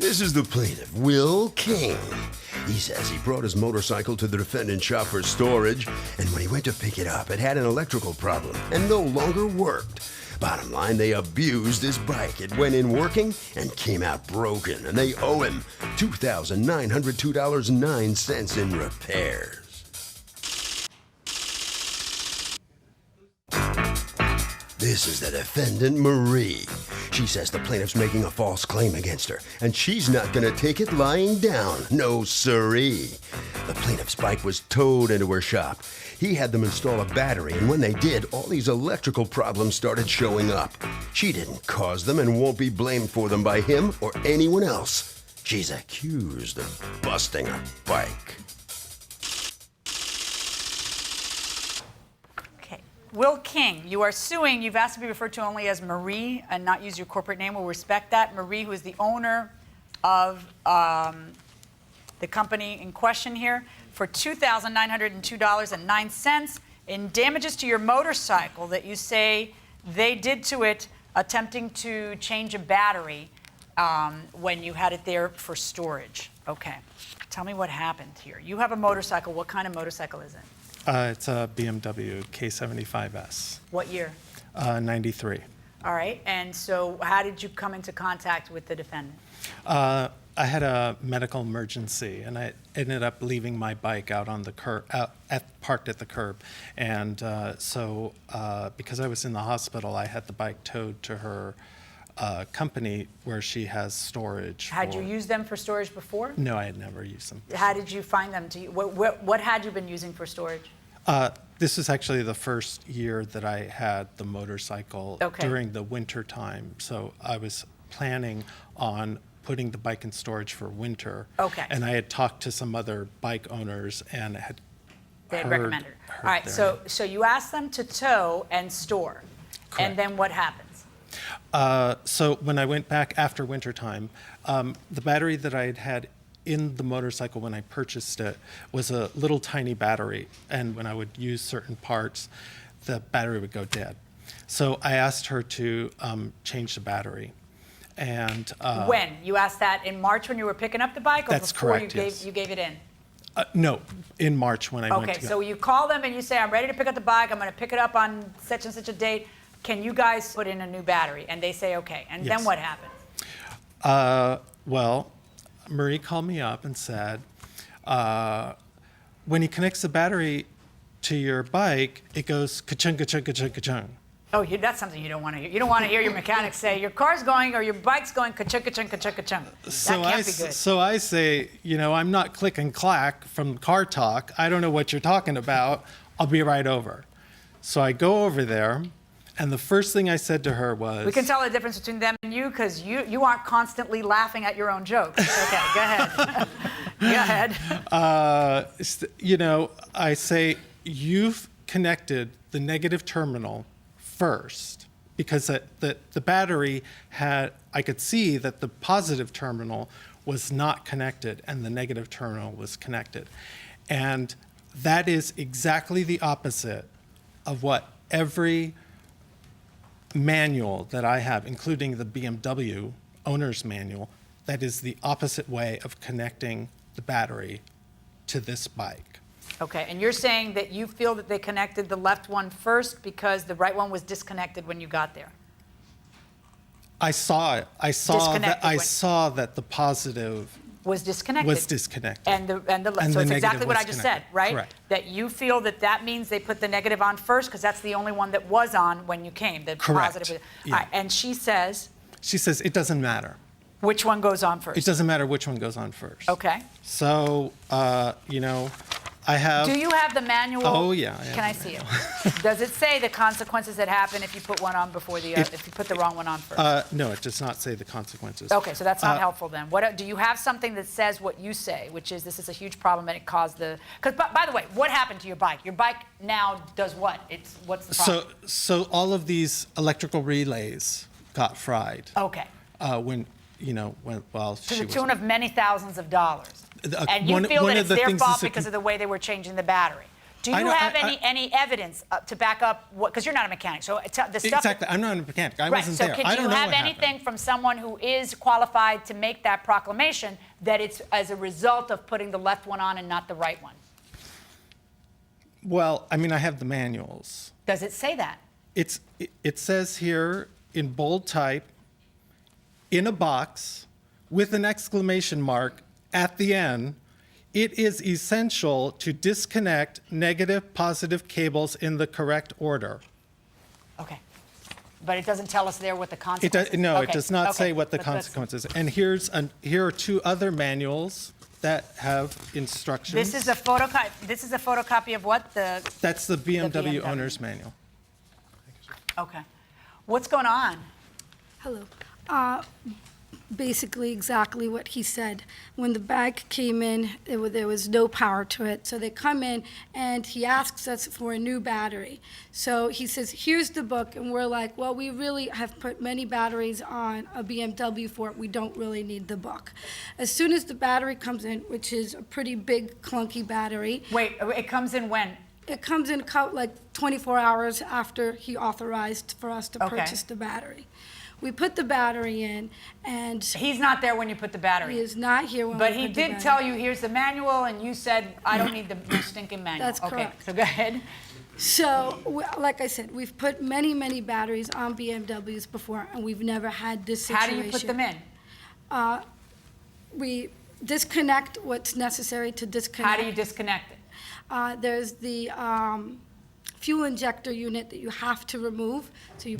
This is the plaintiff, Will King. He says he brought his motorcycle to the defendant's shop for storage, and when he went to pick it up, it had an electrical problem and no longer worked. Bottom line, they abused his bike. It went in working and came out broken, and they owe him $2,902.09 in repairs. This is the defendant, Marie. She says the plaintiff's making a false claim against her, and she's not gonna take it lying down. No siree. The plaintiff's bike was towed into her shop. He had them install a battery, and when they did, all these electrical problems started showing up. She didn't cause them and won't be blamed for them by him or anyone else. She's accused of busting a bike. Will King, you are suing. You've asked to be referred to only as Marie and not use your corporate name. We'll respect that. Marie, who is the owner of the company in question here, for $2,902.09 in damages to your motorcycle that you say they did to it attempting to change a battery when you had it there for storage. Okay. Tell me what happened here. You have a motorcycle. What kind of motorcycle is it? It's a BMW K75S. What year? 93. All right. And so how did you come into contact with the defendant? I had a medical emergency, and I ended up leaving my bike out on the curb, parked at the curb. And so because I was in the hospital, I had the bike towed to her company where she has storage. Had you used them for storage before? No, I had never used them. How did you find them? What had you been using for storage? This is actually the first year that I had the motorcycle during the winter time. So I was planning on putting the bike in storage for winter. Okay. And I had talked to some other bike owners and they had recommended it. All right. So you asked them to tow and store. Correct. And then what happens? So when I went back after winter time, the battery that I had in the motorcycle when I purchased it was a little tiny battery, and when I would use certain parts, the battery would go dead. So I asked her to change the battery. And when? You asked that in March when you were picking up the bike, or that's before correct, you gave it in? No, in March when I went to Okay, so you call them and you say, I'm ready to pick up the bike, I'm going to pick it up on such and such a date. Can you guys put in a new battery? And they say, okay. And Yes. then what happens? Well, Marie called me up and said, when he connects the battery to your bike, it goes ka-chung, ka-chung, ka-chung, ka-chung. Oh, that's something you don't want to hear. You don't want to hear your mechanic say, your car's going or your bike's going ka-chung, ka-chung, ka-chung, ka-chung. That can't be good. So I say, I'm not click and clack from car talk. I don't know what you're talking about. I'll be right over. So I go over there. And the first thing I said to her was... We can tell the difference between them and you because you aren't constantly laughing at your own jokes. Okay, go ahead. Go ahead. I say, you've connected the negative terminal first because the battery I could see that the positive terminal was not connected and the negative terminal was connected. And that is exactly the opposite of what every manual that I have, including the BMW owner's manual, that is the opposite way of connecting the battery to this bike. Okay, and you're saying that you feel that they connected the left one first because the right one was disconnected when you got there. I saw it. I saw that the positive was disconnected. And so it's exactly what I just said, right? Correct. That you feel that means they put the negative on first because that's the only one that was on when you came. The Correct. Positive. Yeah. All right, and she says it doesn't matter. Which one goes on first? It doesn't matter which one goes on first. Okay. So, I have... Do you have the manual? Oh, yeah. Can I see it? Does it say the consequences that happen if you put one on before if you put the wrong one on first? No, it does not say the consequences. Okay, so that's not helpful then. Do you have something that says what you say, which is this is a huge problem and it caused the... Because, by the way, what happened to your bike? Your bike now does what? What's the problem? So all of these electrical relays got fried. Okay. When she was... To the tune of many thousands of dollars. And you one feel that of it's the their things fault is because of the way they were changing the battery. Do you have any evidence to back up what? Because you're not a mechanic, so the stuff. Exactly, I'm not a mechanic. I right. wasn't So there. can I you don't know have what anything happened. from someone who is qualified to make that proclamation that it's as a result of putting the left one on and not the right one? Well, I mean, I have the manuals. Does it say that? It says here in bold type, in a box, with an exclamation mark at the end, it is essential to disconnect negative, positive cables in the correct order. Okay. But it doesn't tell us there what the consequences. No, okay. it does not okay. say what the That's- consequences. And here are 2 other manuals that have instructions. This is a photocopy. This is a photocopy of what? That's the BMW BMW. owner's manual. Okay. What's going on? Hello. Basically exactly what he said. When the bag came in, there was no power to it. So they come in and he asks us for a new battery. So he says, here's the book. And we're like, well, we really have put many batteries on a BMW for it. We don't really need the book. As soon as the battery comes in, which is a pretty big, clunky battery. Wait, it comes in when? It comes in like 24 hours after he authorized for us to Okay. purchase the battery. We put the battery in, and He's not there when you put the battery he in. is not here when But we he put the did battery tell in. you, here's the manual, and you said, I don't need the stinking manual. That's Okay, correct. so go ahead. So, like I said, we've put many, many batteries on BMWs before, and we've never had this How situation. do you put them in? We disconnect what's necessary to disconnect. How do you disconnect it? There's the fuel injector unit that you have to remove. So you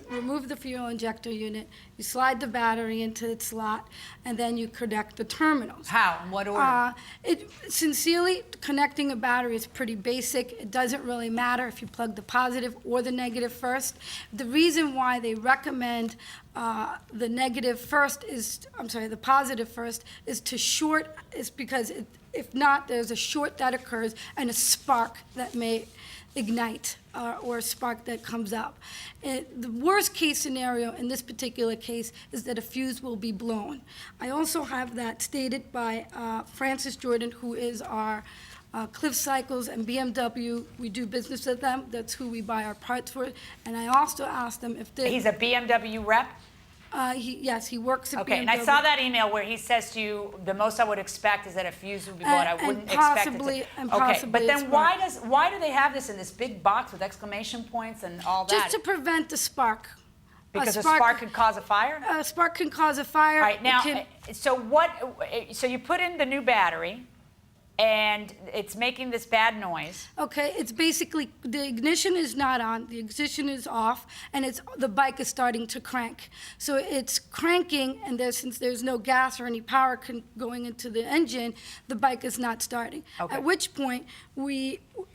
remove the fuel injector unit, you slide the battery into its slot, and then you connect the terminals. How? In what order? Sincerely, connecting a battery is pretty basic. It doesn't really matter if you plug the positive or the negative first. The reason why they recommend the positive first is because if not, there's a short that occurs and a spark that may ignite or a spark that comes up. The worst case scenario in this particular case is that a fuse will be blown. I also have that stated by Francis Jordan, who is our Cliff Cycles and BMW. We do business with them. That's who we buy our parts for. And I also asked them if they... He's a BMW rep? Yes, he works at Okay, BMW. and I saw that email where he says to you, the most I would expect is that a fuse would be blown. I And wouldn't expect it to. and Okay, possibly but a then spark. why do they have this in this big box with exclamation points and all that? Just to prevent the spark. Because a spark could cause a fire? A spark can cause a fire. All right, now, It can- so you put in the new battery, and it's making this bad noise. Okay, it's basically, the ignition is not on, the ignition is off, and the bike is starting to crank. So it's cranking, and since there's no gas or any power going into the engine, the bike is not starting. Okay. At which point,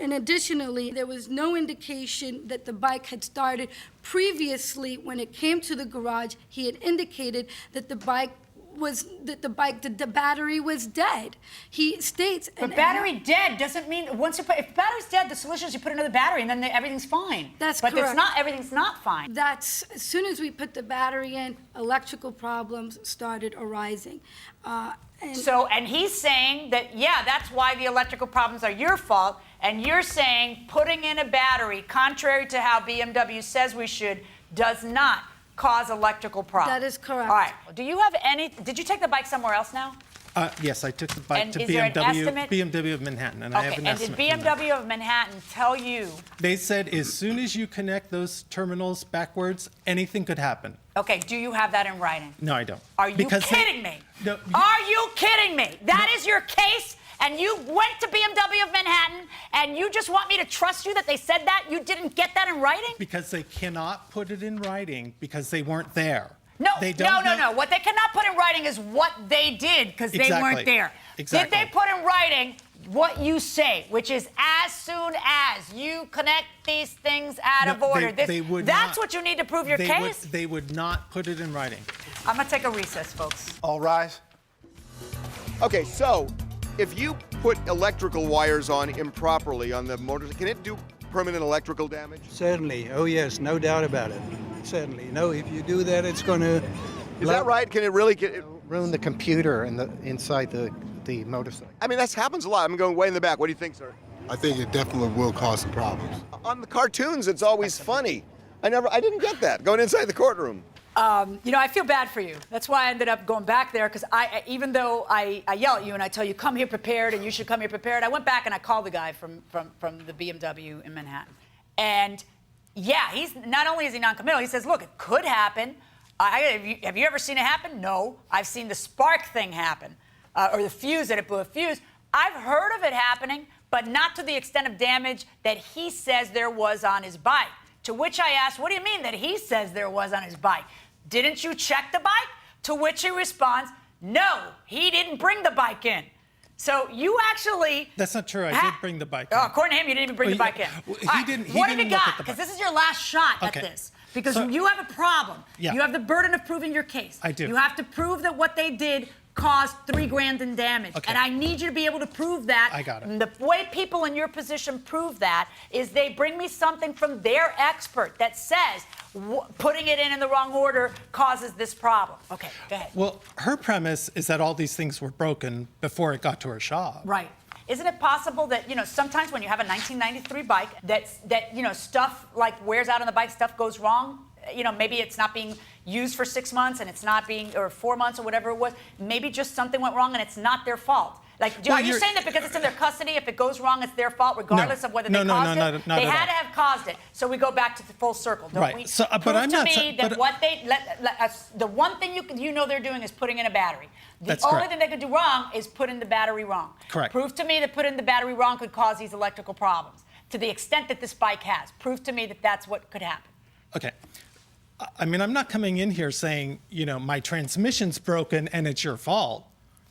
additionally, there was no indication that the bike had started. Previously, when it came to the garage, he had indicated that the battery was dead. He states... But battery dead doesn't mean, if battery's dead, the solution is you put another battery and then everything's fine. That's but correct. Everything's not fine. As soon as we put the battery in, electrical problems started arising. And he's saying that, yeah, that's why the electrical problems are your fault, and you're saying putting in a battery, contrary to how BMW says we should, does not cause electrical problems. That is correct. All right. Did you take the bike somewhere else now? Yes, I took the bike And to is there an estimate? BMW of Manhattan, and I have Okay, an and did estimate. from them. BMW of Manhattan tell you? They said as soon as you connect those terminals backwards, anything could happen. Okay, do you have that in writing? No, I don't. Are you kidding me? No, Are you kidding me? That is your case, and you went to BMW of Manhattan, and you just want me to trust you that they said that? You didn't get that in writing? Because they cannot put it in writing because they weren't there. No, They don't no. What they cannot put in writing is what they did, because they Exactly. weren't there. Exactly. Did they put in writing what you say, which is as soon as you connect these things out of No, order? they would That's not. what you need to prove your case? They would not put it in writing. I'm going to take a recess, folks. All rise. Okay, so if you put electrical wires on improperly on the motor, can it do permanent electrical damage? Certainly. Oh, yes, no doubt about it. Certainly. No, if you do that, it's going to... Is that right? Can it really get... Ruin the computer and inside the motorcycle. I mean, that happens a lot. I'm going way in the back. What do you think, sir? I think it definitely will cause some problems. On the cartoons, it's always funny. I didn't get that going inside the courtroom. I feel bad for you. That's why I ended up going back there, because even though I yell at you and I tell you, come here prepared and you should come here prepared, I went back and I called the guy from the BMW in Manhattan. And yeah, he's not only is he non-committal, he says, look, it could happen. Have you ever seen it happen? No. I've seen the spark thing happen, or the fuse, that it blew a fuse. I've heard of it happening, but not to the extent of damage that he says there was on his bike. To which I asked, what do you mean that he says there was on his bike? Didn't you check the bike? To which he responds, no, he didn't bring the bike in. So you actually... That's not true. I did bring the bike in. Oh, according to him, you didn't even bring the bike in. He didn't What have you look at got? the Because bike. this is your last shot at this. Because you have a problem. Yeah. You have the burden of proving your case. I do. You have to prove that what they did caused $3,000 in damage. Okay. And I need you to be able to prove that. I got it. And the way people in your position prove that is they bring me something from their expert that says putting it in the wrong order causes this problem. Okay, go ahead. Well, her premise is that all these things were broken before it got to her shop. Right. Isn't it possible that, sometimes when you have a 1993 bike that stuff like wears out on the bike, stuff goes wrong? Maybe it's not being used for 6 months and it's not being, or 4 months or whatever it was. Maybe just something went wrong and it's not their fault. Are you saying that because it's in their custody, if it goes wrong, it's their fault, regardless of whether they caused it? Not they at had all. to have caused it. So we go back to the full circle, don't Right. we? So, but Prove I'm to not me saying- that but- what they the one thing you know they're doing is putting in a battery. The That's only correct. thing they could do wrong is put in the battery wrong. Correct. Prove to me that putting the battery wrong could cause these electrical problems. To the extent that this bike has, prove to me that that's what could happen. Okay. I mean, I'm not coming in here saying, my transmission's broken and it's your fault.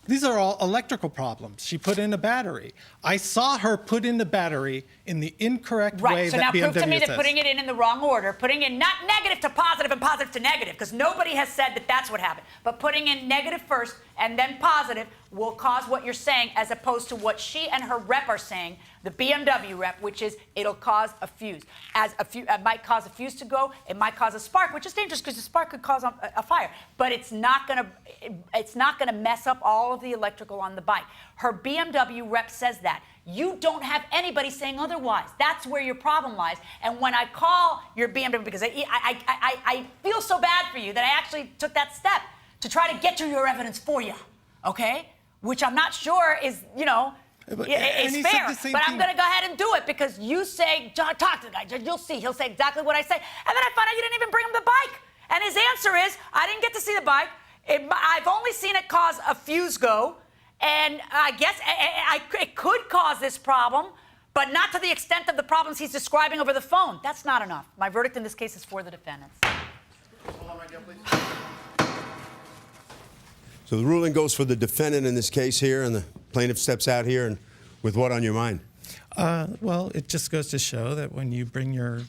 These are all electrical problems. She put in a battery. I saw her put in the battery in the incorrect way Right, so that now BMW prove to me that says. putting it in the wrong order, putting in not negative to positive and positive to negative, because nobody has said that that's what happened, but putting in negative first and then positive will cause what you're saying, as opposed to what she and her rep are saying, the BMW rep, which is it'll cause a fuse. It might cause a fuse to go, it might cause a spark, which is dangerous because the spark could cause a fire, but it's not gonna mess up all of the electrical on the bike. Her BMW rep says that. You don't have anybody saying otherwise. That's where your problem lies. And when I call your BMW, because I feel so bad for you that I actually took that step to try to get to your evidence for you, okay? Which I'm not sure is, is fair. But I'm going to go ahead and do it because you say, talk to the guy, you'll see. He'll say exactly what I say. And then I find out you didn't even bring him the bike. And his answer is, I didn't get to see the bike. I've only seen it cause a fuse go. And I guess it could cause this problem, but not to the extent of the problems he's describing over the phone. That's not enough. My verdict in this case is for the defendants. Hold on right there, please. So the ruling goes for the defendant in this case here, and the plaintiff steps out here, and with what on your mind? Well, it just goes to show that when you bring your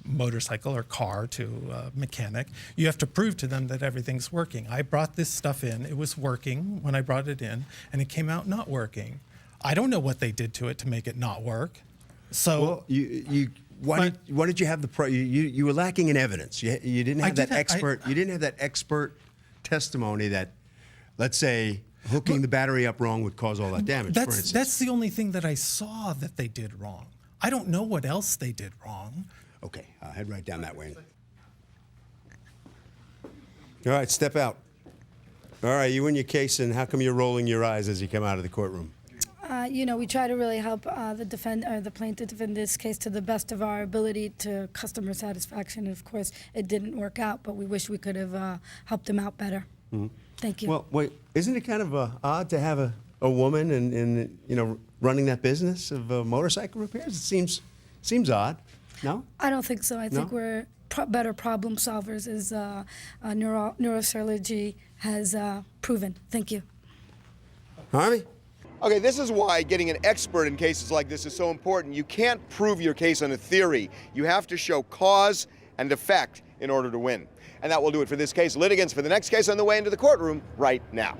motorcycle or car to a mechanic, you have to prove to them that everything's working. I brought this stuff in. It was working when I brought it in, and it came out not working. I don't know what they did to it to make it not work. So, Well, why did you have you were lacking in evidence. You didn't have you didn't have that expert testimony that, let's say, hooking the battery up wrong would cause all that damage, for instance. That's the only thing that I saw that they did wrong. I don't know what else they did wrong. Okay, I'll head right down that way. All right, step out. All right, you win your case, and how come you're rolling your eyes as you come out of the courtroom? We try to really help the plaintiff defend this case to the best of our ability to customer satisfaction. And of course, it didn't work out, but we wish we could have helped them out better. Mm-hmm. Thank you. Well, wait, isn't it kind of odd to have a woman in running that business of motorcycle repairs? It seems odd. No? I don't think so. I think we're better problem solvers, as neurosurgery has proven. Thank you. Harvey? Okay, this is why getting an expert in cases like this is so important. You can't prove your case on a theory. You have to show cause and effect in order to win. And that will do it for this case. Litigants for the next case on the way into the courtroom right now.